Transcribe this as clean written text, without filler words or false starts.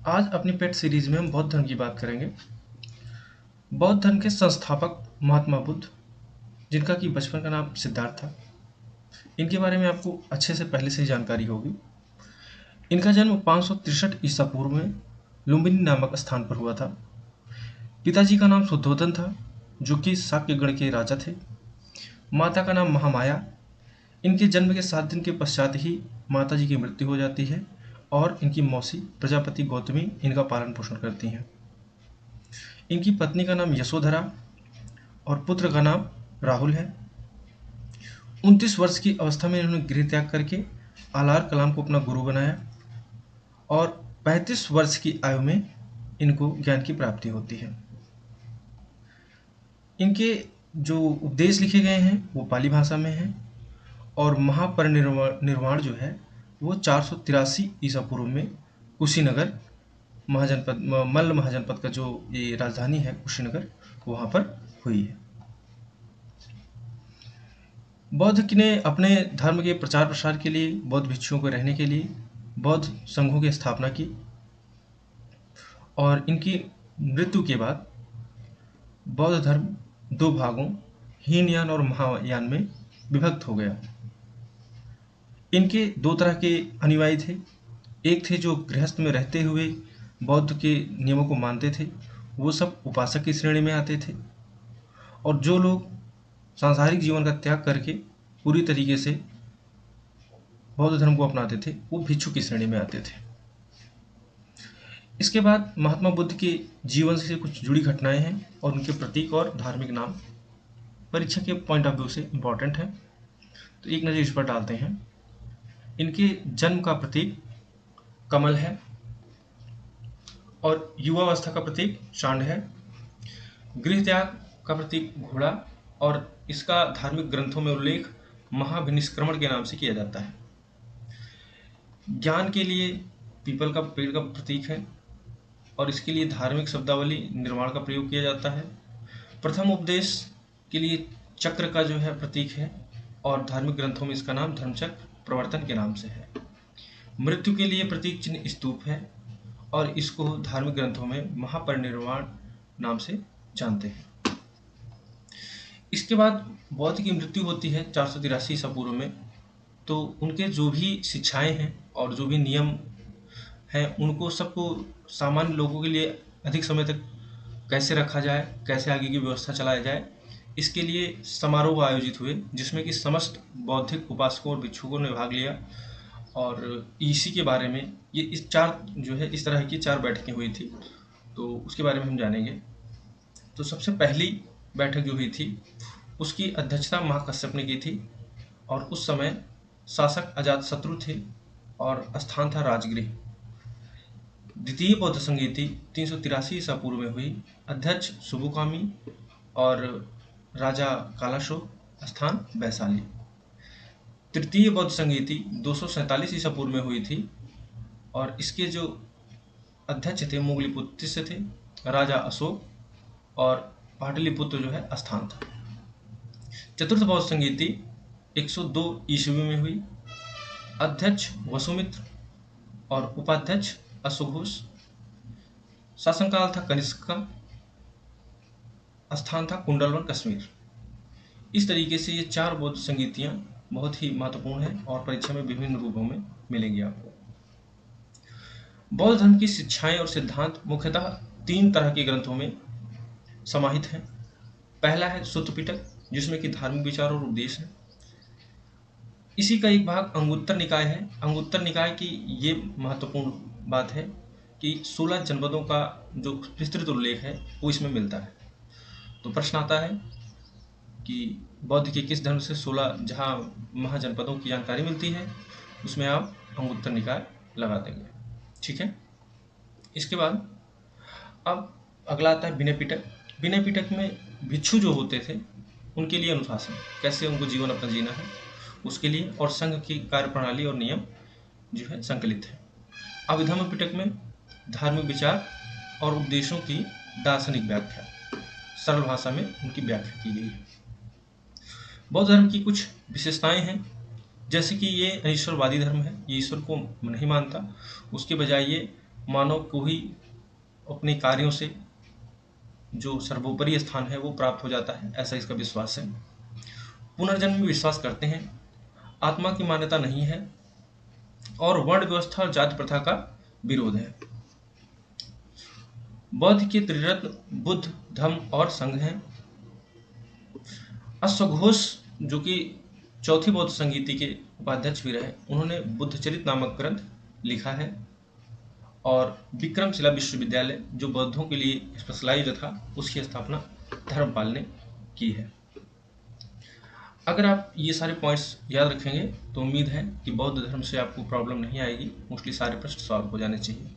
आज अपनी पेट सीरीज में हम बौद्ध धर्म की बात करेंगे। बौद्ध धर्म के संस्थापक महात्मा बुद्ध, जिनका कि बचपन का नाम सिद्धार्थ था, इनके बारे में आपको अच्छे से पहले से ही जानकारी होगी। इनका जन्म 563 ईसा पूर्व में लुम्बिनी नामक स्थान पर हुआ था। पिताजी का नाम शुद्धोधन था, जो कि शाक्य गण के राजा थे। माता का नाम महामाया। इनके जन्म के 7 दिन के पश्चात ही माता जी की मृत्यु हो जाती है और इनकी मौसी प्रजापति गौतमी इनका पालन पोषण करती हैं। इनकी पत्नी का नाम यशोधरा और पुत्र का नाम राहुल है। 29 वर्ष की अवस्था में इन्होंने गृह त्याग करके आलार कलाम को अपना गुरु बनाया और 35 वर्ष की आयु में इनको ज्ञान की प्राप्ति होती है। इनके जो उपदेश लिखे गए हैं वो पाली भाषा में हैं और महापरिनिर्वाण जो है वो 483 ईसा पूर्व में कुशीनगर महाजनपद मल्ल महाजनपद का जो ये राजधानी है कुशीनगर, वहाँ पर हुई है। बौद्ध ने अपने धर्म के प्रचार प्रसार के लिए, बौद्ध भिक्षुओं को रहने के लिए बौद्ध संघों की स्थापना की और इनकी मृत्यु के बाद बौद्ध धर्म 2 भागों हीनयान और महायान में विभक्त हो गया। इनके 2 तरह के अनुयायी थे। एक थे जो गृहस्थ में रहते हुए बौद्ध के नियमों को मानते थे, वो सब उपासक की श्रेणी में आते थे, और जो लोग सांसारिक जीवन का त्याग करके पूरी तरीके से बौद्ध धर्म को अपनाते थे वो भिक्षु की श्रेणी में आते थे। इसके बाद महात्मा बुद्ध के जीवन से कुछ जुड़ी घटनाएं हैं और उनके प्रतीक और धार्मिक नाम परीक्षा के पॉइंट ऑफ व्यू से इम्पॉर्टेंट है, तो एक नज़र इस पर डालते हैं। इनके जन्म का प्रतीक कमल है और युवावस्था का प्रतीक सांड है। गृह त्याग का प्रतीक घोड़ा और इसका धार्मिक ग्रंथों में उल्लेख महाभिनिष्क्रमण के नाम से किया जाता है। ज्ञान के लिए पीपल का पेड़ का प्रतीक है और इसके लिए धार्मिक शब्दावली निर्माण का प्रयोग किया जाता है। प्रथम उपदेश के लिए चक्र का जो है प्रतीक है और धार्मिक ग्रंथों में इसका नाम धर्मचक्र प्रवर्तन के नाम से है। मृत्यु के लिए प्रतीक चिन्ह स्तूप है और इसको धार्मिक ग्रंथों में महापरिनिर्वाण नाम से जानते हैं। इसके बाद बौद्ध की मृत्यु होती है 483 ईसा पूर्व में, तो उनके जो भी शिक्षाएं हैं और जो भी नियम हैं उनको सबको सामान्य लोगों के लिए अधिक समय तक कैसे रखा जाए, कैसे आगे की व्यवस्था चलाया जाए, इसके लिए समारोह आयोजित हुए जिसमें कि समस्त बौद्धिक उपासकों और भिक्षुकों ने भाग लिया। और इसी के बारे में ये इस तरह की 4 बैठकें हुई थी, तो उसके बारे में हम जानेंगे। तो सबसे पहली बैठक जो हुई थी उसकी अध्यक्षता महाकश्यप ने की थी और उस समय शासक अजातशत्रु थे और स्थान था राजगृह। द्वितीय बौद्ध संगीति 383 ईसा पूर्व में हुई। अध्यक्ष सुबुकामी और राजा कालाशोक, स्थान वैशाली। तृतीय बौद्ध संगीति 247 ईसा पूर्व में हुई थी और इसके जो अध्यक्ष थे मोगलीपुत्र थे, राजा अशोक, और पाटलिपुत्र जो है स्थान था। चतुर्थ बौद्ध संगीति 102 ईस्वी में हुई। अध्यक्ष वसुमित्र और उपाध्यक्ष अशोघोष। शासनकाल था कनिष्क का, स्थान था कुंडलवन कश्मीर। इस तरीके से ये 4 बौद्ध संगीतियां बहुत ही महत्वपूर्ण हैं और परीक्षा में विभिन्न रूपों में मिलेंगी आपको। बौद्ध धर्म की शिक्षाएं और सिद्धांत मुख्यतः 3 तरह के ग्रंथों में समाहित हैं। पहला है सुत्त पिटक, जिसमें कि धार्मिक विचार और उपदेश है। इसी का एक भाग अंगुत्तर निकाय है। अंगुत्तर निकाय की ये महत्वपूर्ण बात है कि 16 जनपदों का जो विस्तृत उल्लेख है वो इसमें मिलता है। तो प्रश्न आता है कि बौद्ध के किस धर्म से 16 जहाँ महाजनपदों की जानकारी मिलती है उसमें आप अंगुत्तर निकाय लगा देंगे, ठीक है। इसके बाद अब अगला आता है विनय पिटक। विनय पिटक में भिक्षु जो होते थे उनके लिए अनुशासन, कैसे उनको जीवन अपना जीना है उसके लिए, और संघ की कार्यप्रणाली और नियम जो है संकलित है। अभिधम्म पिटक में धार्मिक विचार और उपदेशों की दार्शनिक व्याख्या, सरल भाषा में उनकी व्याख्या की गई है। बौद्ध धर्म की कुछ विशेषताएं हैं, जैसे कि ये अनिश्वरवादी धर्म है, ये ईश्वर को नहीं मानता, उसके बजाय ये मानव को ही अपने कार्यों से जो सर्वोपरि स्थान है वो प्राप्त हो जाता है, ऐसा इसका विश्वास है। पुनर्जन्म में विश्वास करते हैं। आत्मा की मान्यता नहीं है और वर्ण व्यवस्था और जाति प्रथा का विरोध है। बौद्ध के त्रिरत्न बुद्ध, धम्म और संघ हैं। अश्वघोष जो कि चौथी बौद्ध संगीति के उपाध्यक्ष भी रहे, उन्होंने बुद्धचरित नामक ग्रंथ लिखा है। और विक्रमशिला विश्वविद्यालय जो बौद्धों के लिए स्पेशलाइज्ड था, उसकी स्थापना धर्मपाल ने की है। अगर आप ये सारे पॉइंट्स याद रखेंगे तो उम्मीद है कि बौद्ध धर्म से आपको प्रॉब्लम नहीं आएगी। मोस्टली सारे प्रश्न सॉल्व हो जाने चाहिए।